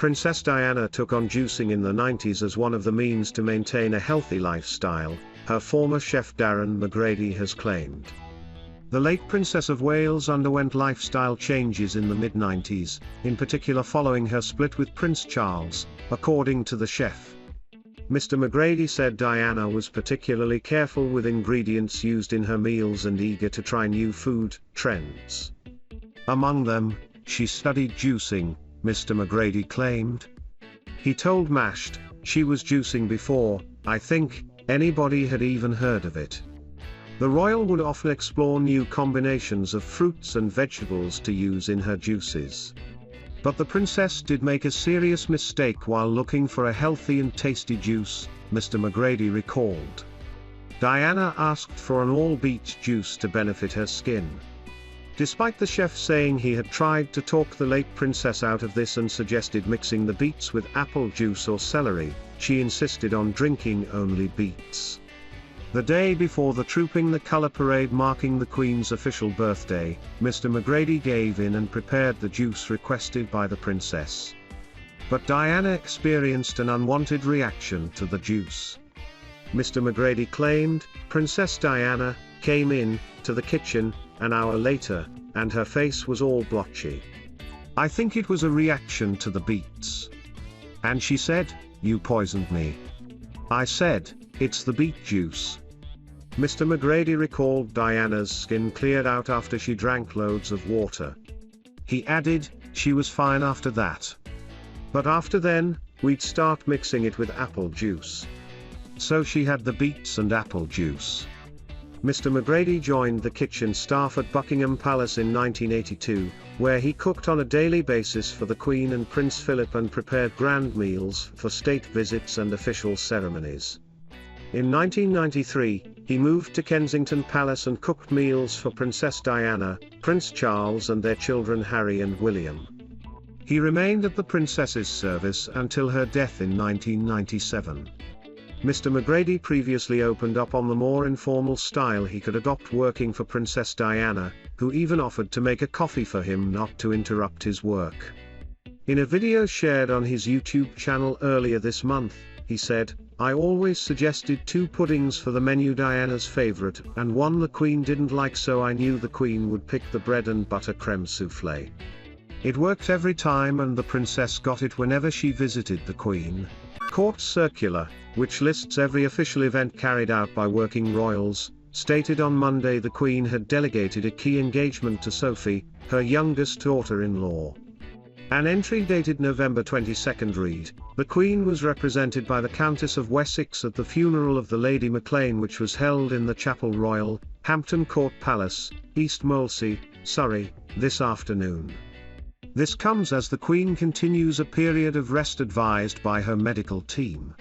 Princess Diana took on juicing in the 90s as one of the means to maintain a healthy lifestyle, her former chef Darren McGrady has claimed. The late Princess of Wales underwent lifestyle changes in the mid-90s, in particular following her split with Prince Charles, according to the chef. Mr. McGrady said Diana was particularly careful with ingredients used in her meals and eager to try new food trends. Among them, she studied juicing, Mr. McGrady claimed. He told Mashed, she was juicing before, I think, anybody had even heard of it. The royal would often explore new combinations of fruits and vegetables to use in her juices. But the princess did make a serious mistake while looking for a healthy and tasty juice, Mr. McGrady recalled. Diana asked for an all-beet juice to benefit her skin. Despite the chef saying he had tried to talk the late princess out of this and suggested mixing the beets with apple juice or celery, she insisted on drinking only beets. The day before the Trooping the Colour parade marking the Queen's official birthday, Mr. McGrady gave in and prepared the juice requested by the princess. But Diana experienced an unwanted reaction to the juice. Mr. McGrady claimed, Princess Diana came in to the kitchen an hour later, and her face was all blotchy. I think it was a reaction to the beets. And she said, you poisoned me. I said, it's the beet juice. Mr. McGrady recalled Diana's skin cleared out after she drank loads of water. He added, she was fine after that. But after then, we'd start mixing it with apple juice. So she had the beets and apple juice. Mr. McGrady joined the kitchen staff at Buckingham Palace in 1982, where he cooked on a daily basis for the Queen and Prince Philip and prepared grand meals for state visits and official ceremonies. In 1993, he moved to Kensington Palace and cooked meals for Princess Diana, Prince Charles and their children Harry and William. He remained at the princess's service until her death in 1997. Mr. McGrady previously opened up on the more informal style he could adopt working for Princess Diana, who even offered to make a coffee for him not to interrupt his work. In a video shared on his YouTube channel earlier this month, he said, I always suggested 2 puddings for the menu Diana's favorite and one the Queen didn't like, so I knew the Queen would pick the bread and butter creme souffle. It worked every time and the princess got it whenever she visited the Queen. Court circular, which lists every official event carried out by working royals, stated on Monday the Queen had delegated a key engagement to Sophie, her youngest daughter-in-law. An entry dated November 22 read, the Queen was represented by the Countess of Wessex at the funeral of the Lady Maclean, which was held in the Chapel Royal, Hampton Court Palace, East Molesey, Surrey, this afternoon. This comes as the Queen continues a period of rest advised by her medical team.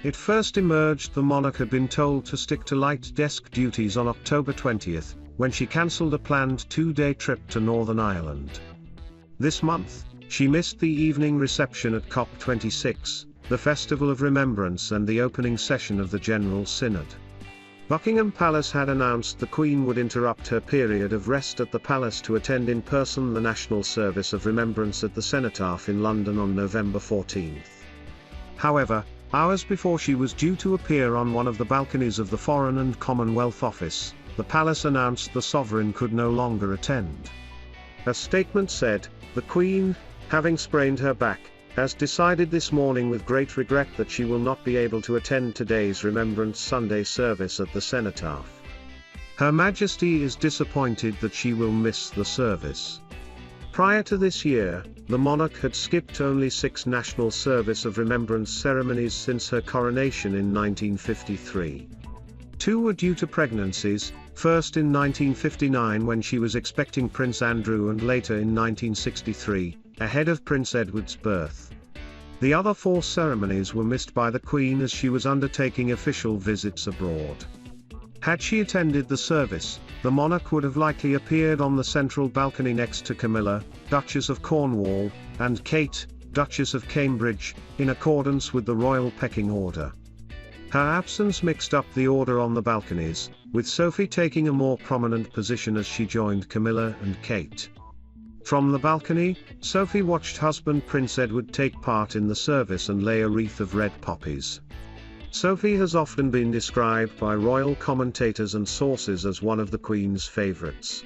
It first emerged the monarch had been told to stick to light desk duties on October 20, when she cancelled a planned 2-day trip to Northern Ireland. This month, she missed the evening reception at COP26, the Festival of Remembrance and the opening session of the General Synod. Buckingham Palace had announced the Queen would interrupt her period of rest at the palace to attend in person the National Service of Remembrance at the Cenotaph in London on November 14. However, hours before she was due to appear on one of the balconies of the Foreign and Commonwealth Office, the palace announced the sovereign could no longer attend. A statement said, the Queen, having sprained her back, has decided this morning with great regret that she will not be able to attend today's Remembrance Sunday service at the Cenotaph. Her Majesty is disappointed that she will miss the service. Prior to this year, the monarch had skipped only 6 national service of remembrance ceremonies since her coronation in 1953. 2 were due to pregnancies, first in 1959 when she was expecting Prince Andrew and later in 1963, ahead of Prince Edward's birth. The other 4 ceremonies were missed by the Queen as she was undertaking official visits abroad. Had she attended the service, the monarch would have likely appeared on the central balcony next to Camilla, Duchess of Cornwall, and Kate, Duchess of Cambridge, in accordance with the royal pecking order. Her absence mixed up the order on the balconies, with Sophie taking a more prominent position as she joined Camilla and Kate. From the balcony, Sophie watched husband Prince Edward take part in the service and lay a wreath of red poppies. Sophie has often been described by royal commentators and sources as one of the Queen's favourites.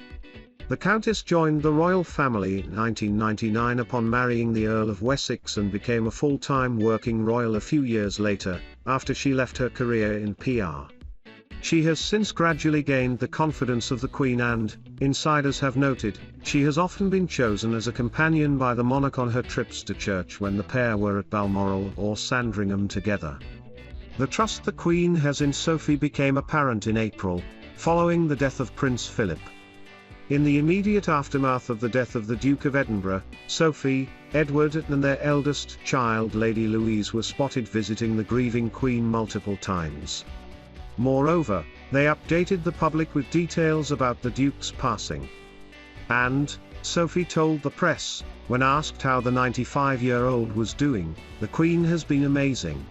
The Countess joined the royal family in 1999 upon marrying the Earl of Wessex and became a full-time working royal a few years later, after she left her career in PR. She has since gradually gained the confidence of the Queen and, insiders have noted, she has often been chosen as a companion by the monarch on her trips to church when the pair were at Balmoral or Sandringham together. The trust the Queen has in Sophie became apparent in April, following the death of Prince Philip. In the immediate aftermath of the death of the Duke of Edinburgh, Sophie, Edward and their eldest child Lady Louise were spotted visiting the grieving Queen multiple times. Moreover, they updated the public with details about the Duke's passing. And, Sophie told the press, when asked how the 95-year-old was doing, "The Queen has been amazing."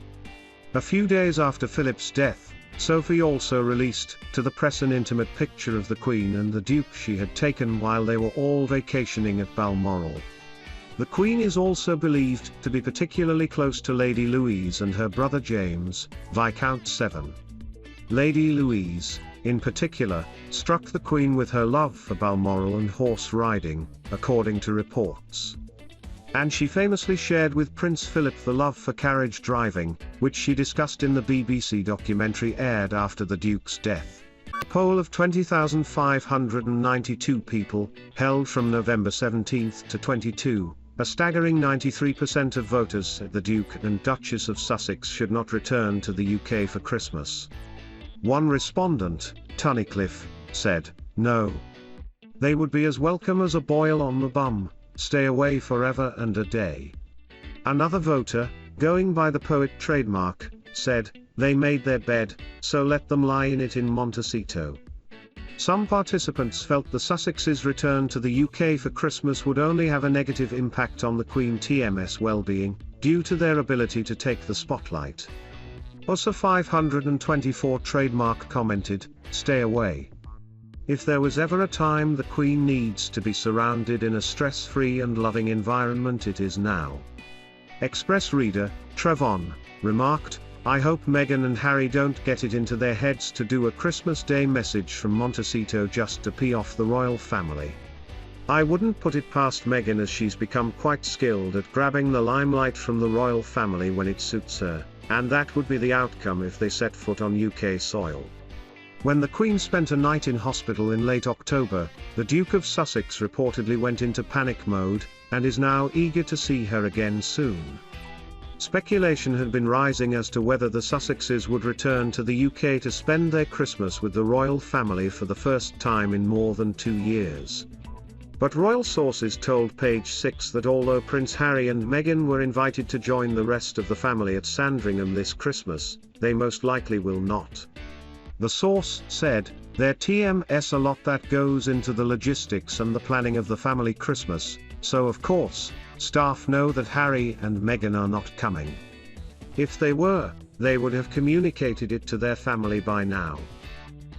A few days after Philip's death, Sophie also released to the press an intimate picture of the Queen and the Duke she had taken while they were all vacationing at Balmoral. The Queen is also believed to be particularly close to Lady Louise and her brother James, Viscount Severn. Lady Louise, in particular, struck the Queen with her love for Balmoral and horse riding, according to reports. And she famously shared with Prince Philip the love for carriage driving, which she discussed in the BBC documentary aired after the Duke's death. A poll of 20,592 people, held from November 17 to 22, a staggering 93% of voters said the Duke and Duchess of Sussex should not return to the UK for Christmas. One respondent, Tunnicliffe, said, "No. They would be as welcome as a boil on the bum, stay away forever and a day." Another voter, going by the poet trademark, said, "They made their bed, so let them lie in it in Montecito." Some participants felt the Sussexes' return to the UK for Christmas would only have a negative impact on the Queen TMS well-being, due to their ability to take the spotlight. USA 524 trademark commented, "Stay away. If there was ever a time the Queen needs to be surrounded in a stress-free and loving environment, it is now." Express reader, Trevon, remarked, "I hope Meghan and Harry don't get it into their heads to do a Christmas Day message from Montecito just to pee off the royal family. I wouldn't put it past Meghan, as she's become quite skilled at grabbing the limelight from the royal family when it suits her, and that would be the outcome if they set foot on UK soil." When the Queen spent a night in hospital in late October, the Duke of Sussex reportedly went into panic mode, and is now eager to see her again soon. Speculation had been rising as to whether the Sussexes would return to the UK to spend their Christmas with the royal family for the first time in more than 2 years. But royal sources told Page 6 that although Prince Harry and Meghan were invited to join the rest of the family at Sandringham this Christmas, they most likely will not. The source said, "Their TMS a lot that goes into the logistics and the planning of the family Christmas, so of course, staff know that Harry and Meghan are not coming. If they were, they would have communicated it to their family by now.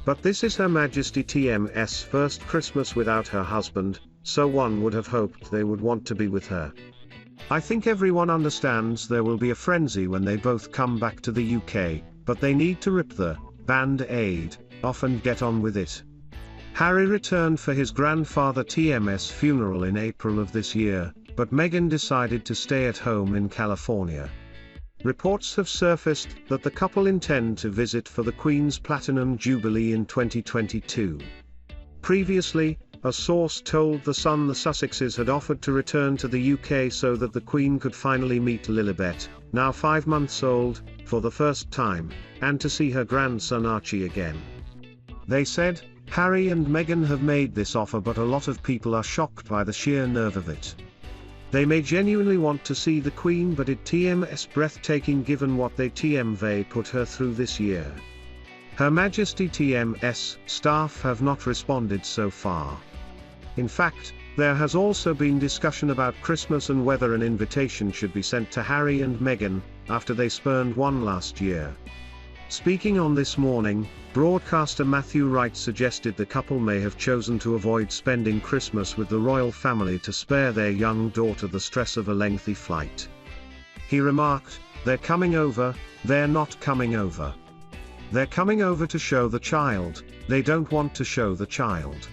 But this is Her Majesty TMS first Christmas without her husband, so one would have hoped they would want to be with her. I think everyone understands there will be a frenzy when they both come back to the UK, but they need to rip the band-aid off and get on with it." Harry returned for his grandfather TMS funeral in April of this year, but Meghan decided to stay at home in California. Reports have surfaced that the couple intend to visit for the Queen's Platinum Jubilee in 2022. Previously, a source told The Sun the Sussexes had offered to return to the UK so that the Queen could finally meet Lilibet, now 5 months old, for the first time, and to see her grandson Archie again. They said, "Harry and Meghan have made this offer, but a lot of people are shocked by the sheer nerve of it. They may genuinely want to see the Queen, but it TMS breathtaking given what they TMV put her through this year." Her Majesty TMS staff have not responded so far. In fact, there has also been discussion about Christmas and whether an invitation should be sent to Harry and Meghan, after they spurned one last year. Speaking on This Morning, broadcaster Matthew Wright suggested the couple may have chosen to avoid spending Christmas with the royal family to spare their young daughter the stress of a lengthy flight. He remarked, "They're coming over, they're not coming over. They're coming over to show the child, they don't want to show the child.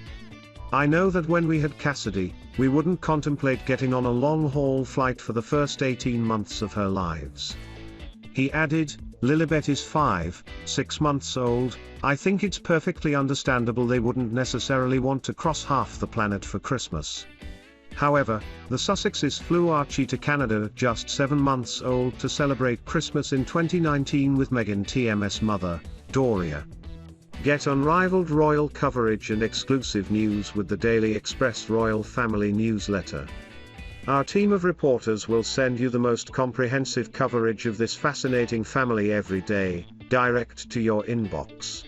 I know that when we had Cassidy, we wouldn't contemplate getting on a long-haul flight for the first 18 months of her lives." He added, "Lilibet is 5-6 months old, I think it's perfectly understandable they wouldn't necessarily want to cross half the planet for Christmas." However, the Sussexes flew Archie to Canada at just 7 months old to celebrate Christmas in 2019 with Meghan TM's mother, Doria. Get unrivaled royal coverage and exclusive news with the Daily Express Royal Family newsletter. Our team of reporters will send you the most comprehensive coverage of this fascinating family every day, direct to your inbox.